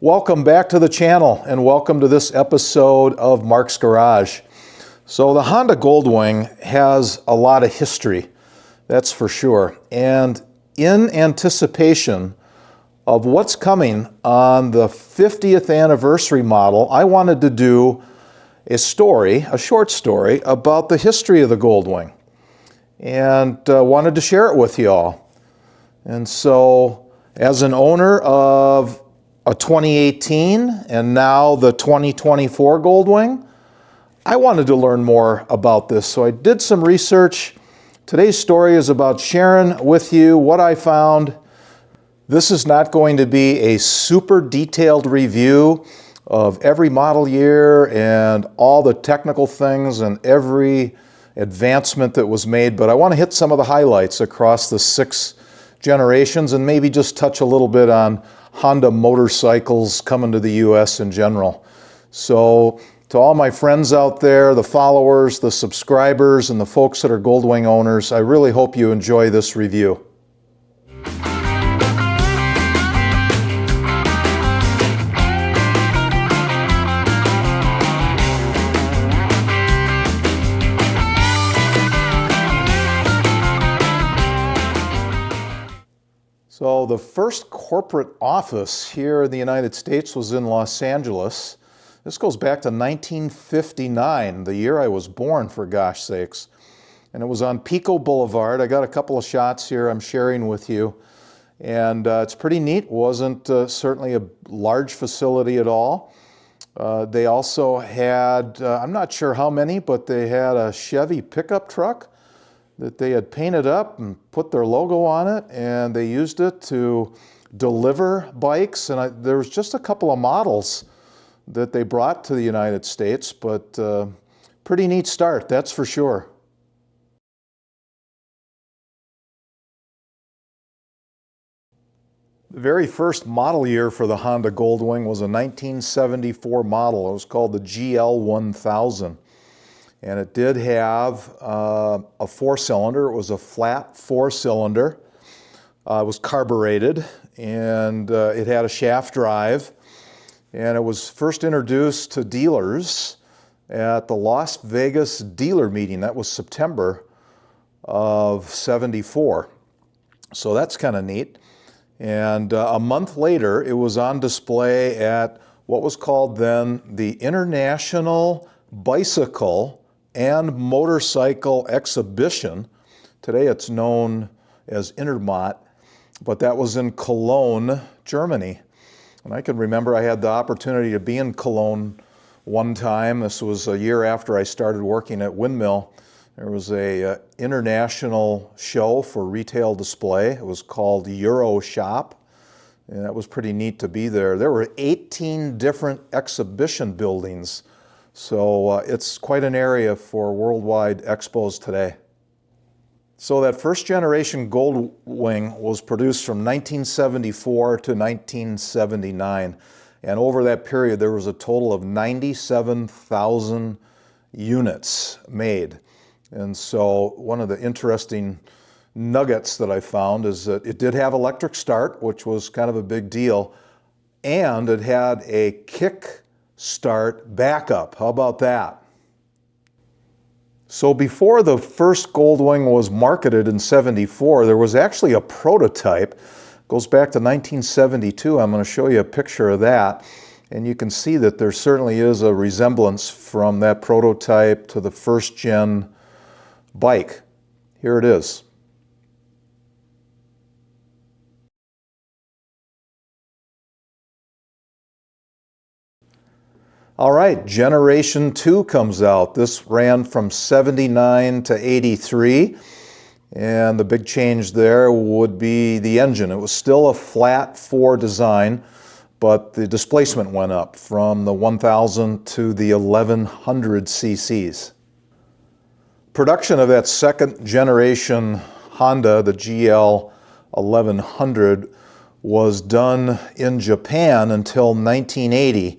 Welcome back to the channel and welcome to this episode of Mark's Garage. So the Honda Goldwing has a lot of history, that's for sure. And in anticipation of what's coming on the 50th anniversary model, I wanted to do a short story about the history of the Goldwing, and wanted to share it with you all. And so as an owner of a 2018 and now the 2024 Goldwing, I wanted to learn more about this. So I did some research. Today's story is about sharing with you what I found. This is not going to be a super detailed review of every model year and all the technical things and every advancement that was made, but I want to hit some of the highlights across the 6 generations and maybe just touch a little bit on Honda motorcycles coming to the US in general. So to all my friends out there, the followers, the subscribers, and the folks that are Goldwing owners, I really hope you enjoy this review. So the first corporate office here in the United States was in Los Angeles. This goes back to 1959, the year I was born, for gosh sakes. And it was on Pico Boulevard. I got a couple of shots here I'm sharing with you. And it's pretty neat. It wasn't certainly a large facility at all. They also had, I'm not sure how many, but they had a Chevy pickup truck that they had painted up and put their logo on it, and they used it to deliver bikes. And there was just a couple of models that they brought to the United States, but pretty neat start, that's for sure. The very first model year for the Honda Goldwing was a 1974 model. It was called the GL 1000. And it did have a 4-cylinder. It was a flat 4-cylinder. It was carbureted, and it had a shaft drive. And it was first introduced to dealers at the Las Vegas dealer meeting. That was September of '74. So that's kind of neat. And a month later, it was on display at what was called then the International Bicycle and Motorcycle Exhibition. Today it's known as Intermot, but that was in Cologne, Germany. And I can remember I had the opportunity to be in Cologne one time. This was a year after I started working at Windmill. There was a international show for retail display. It was called Euro Shop, and that was pretty neat to be there. There were 18 different exhibition buildings. So it's quite an area for worldwide expos today. So that first generation Goldwing was produced from 1974 to 1979. And over that period, there was a total of 97,000 units made. And so one of the interesting nuggets that I found is that it did have electric start, which was kind of a big deal. And it had a kick start backup. How about that? So before the first Goldwing was marketed in '74, there was actually a prototype. It goes back to 1972. I'm going to show you a picture of that. And you can see that there certainly is a resemblance from that prototype to the first gen bike. Here it is. All right, Generation 2 comes out. This ran from 79 to 83, and the big change there would be the engine. It was still a flat 4 design, but the displacement went up from the 1000 to the 1100 cc's. Production of that second generation Honda, the GL 1100, was done in Japan until 1980.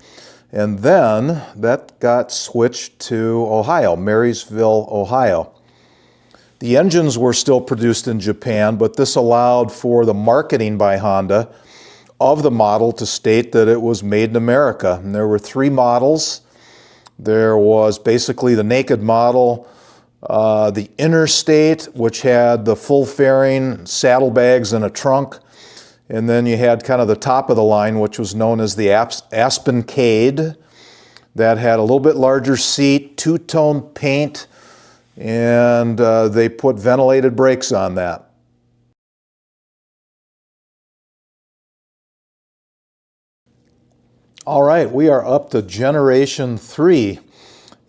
And then that got switched to Ohio, Marysville, Ohio. The engines were still produced in Japan, but this allowed for the marketing by Honda of the model to state that it was made in America. And there were three models. There was basically the naked model, the Interstate, which had the full fairing, saddlebags, and a trunk. And then you had kind of the top of the line, which was known as the Aspencade, that had a little bit larger seat, two-tone paint, and they put ventilated brakes on that. All right, we are up to Generation 3,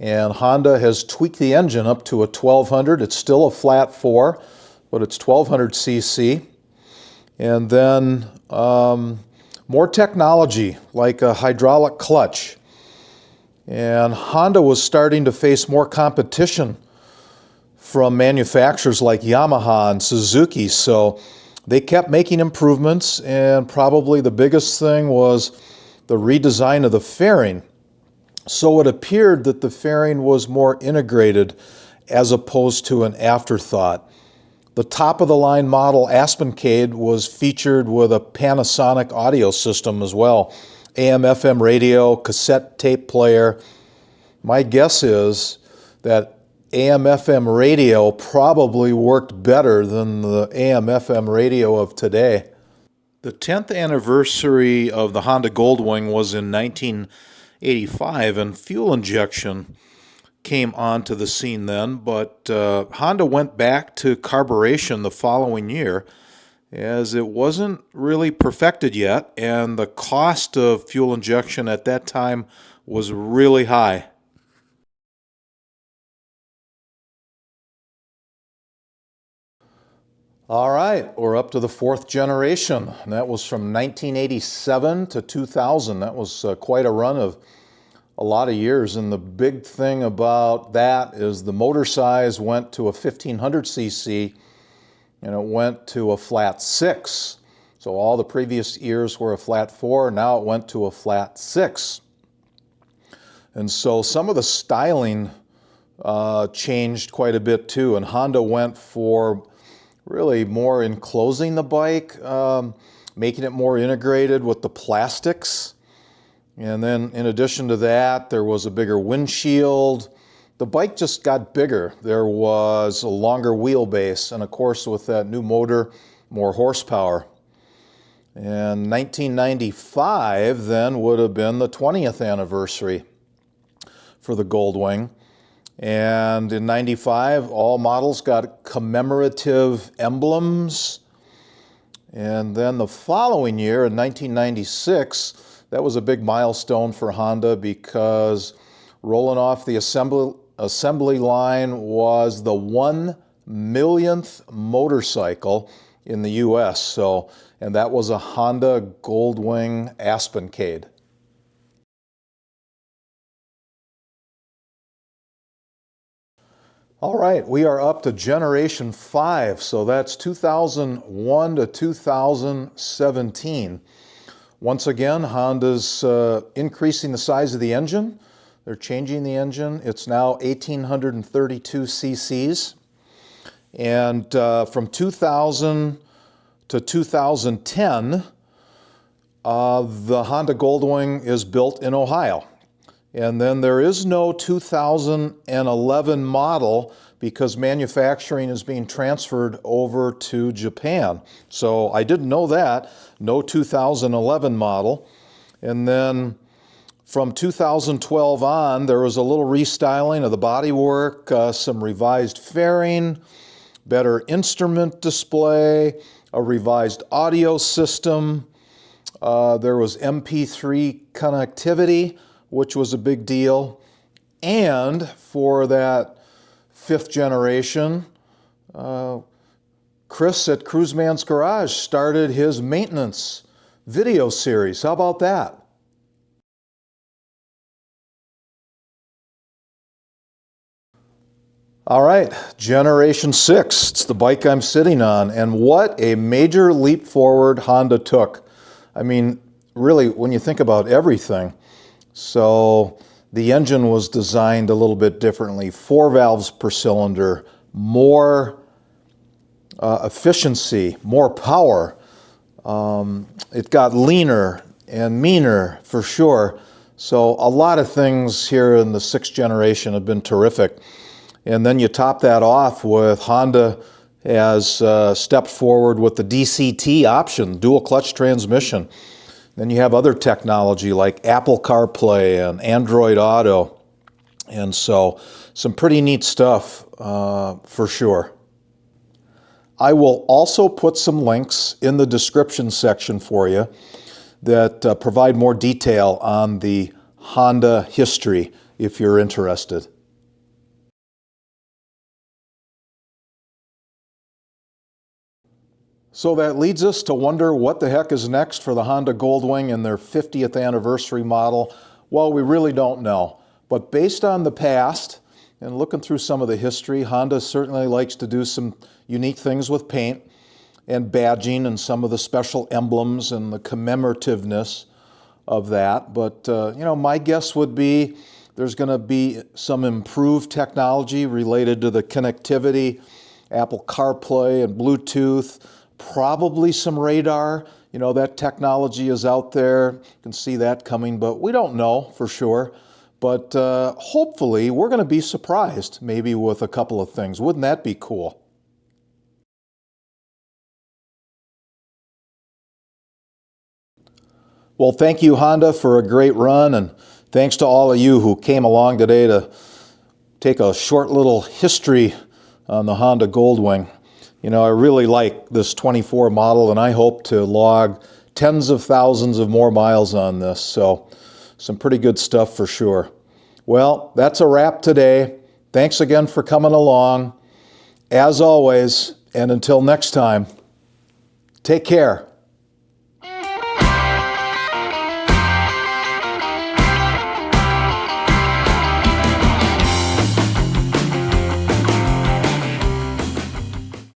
and Honda has tweaked the engine up to a 1200. It's still a flat 4, but it's 1200 cc. And then more technology, like a hydraulic clutch. And Honda was starting to face more competition from manufacturers like Yamaha and Suzuki, so they kept making improvements, and probably the biggest thing was the redesign of the fairing. So it appeared that the fairing was more integrated as opposed to an afterthought. The top-of-the-line model Aspencade was featured with a Panasonic audio system as well. AM/FM radio, cassette tape player. My guess is that AM/FM radio probably worked better than the AM/FM radio of today. The 10th anniversary of the Honda Goldwing was in 1985, and fuel injection came onto the scene then, but Honda went back to carburation the following year, as it wasn't really perfected yet, and the cost of fuel injection at that time was really high. All right, we're up to the 4th generation. And that was from 1987 to 2000. That was quite a run of a lot of years. And the big thing about that is the motor size went to a 1500 cc, and it went to a flat 6. So all the previous years were a flat 4. Now it went to a flat 6. And so some of the styling changed quite a bit too. And Honda went for really more enclosing the bike, making it more integrated with the plastics. And then in addition to that, there was a bigger windshield. The bike just got bigger. There was a longer wheelbase, and of course with that new motor, more horsepower. And 1995 then would have been the 20th anniversary for the Goldwing. And in 95, all models got commemorative emblems. And then the following year, in 1996, that was a big milestone for Honda, because rolling off the assembly line was the 1 millionth motorcycle in the US. And that was a Honda Goldwing Aspencade. All right, we are up to Generation 5, so that's 2001 to 2017. Once again, Honda's increasing the size of the engine. They're changing the engine. It's now 1,832 cc's. And from 2000 to 2010, the Honda Goldwing is built in Ohio. And then there is no 2011 model because manufacturing is being transferred over to Japan. So I didn't know that. No 2011 model. And then from 2012 on, there was a little restyling of the bodywork, some revised fairing, better instrument display, a revised audio system. There was MP3 connectivity, which was a big deal. And for that 5th generation, Chris at Cruiseman's Garage started his maintenance video series. How about that? All right, Generation 6. It's the bike I'm sitting on. And what a major leap forward Honda took. I mean, really, when you think about everything. So the engine was designed a little bit differently. 4 valves per cylinder, more efficiency, more power. It got leaner and meaner for sure. So a lot of things here in the 6th generation have been terrific. And then you top that off with Honda has stepped forward with the DCT option, dual clutch transmission. Then you have other technology like Apple CarPlay and Android Auto. And so some pretty neat stuff for sure. I will also put some links in the description section for you that provide more detail on the Honda history if you're interested. So that leads us to wonder what the heck is next for the Honda Goldwing and their 50th anniversary model. Well, we really don't know. But based on the past and looking through some of the history, Honda certainly likes to do some unique things with paint and badging and some of the special emblems and the commemorativeness of that. But, my guess would be there's going to be some improved technology related to the connectivity, Apple CarPlay and Bluetooth, probably some radar. That technology is out there. You can see that coming, but we don't know for sure. But hopefully we're going to be surprised maybe with a couple of things. Wouldn't that be cool? Well, thank you, Honda, for a great run, and thanks to all of you who came along today to take a short little history on the Honda Goldwing. I really like this 24 model, and I hope to log tens of thousands of more miles on this, so some pretty good stuff for sure. Well, that's a wrap today. Thanks again for coming along. As always, and until next time, take care.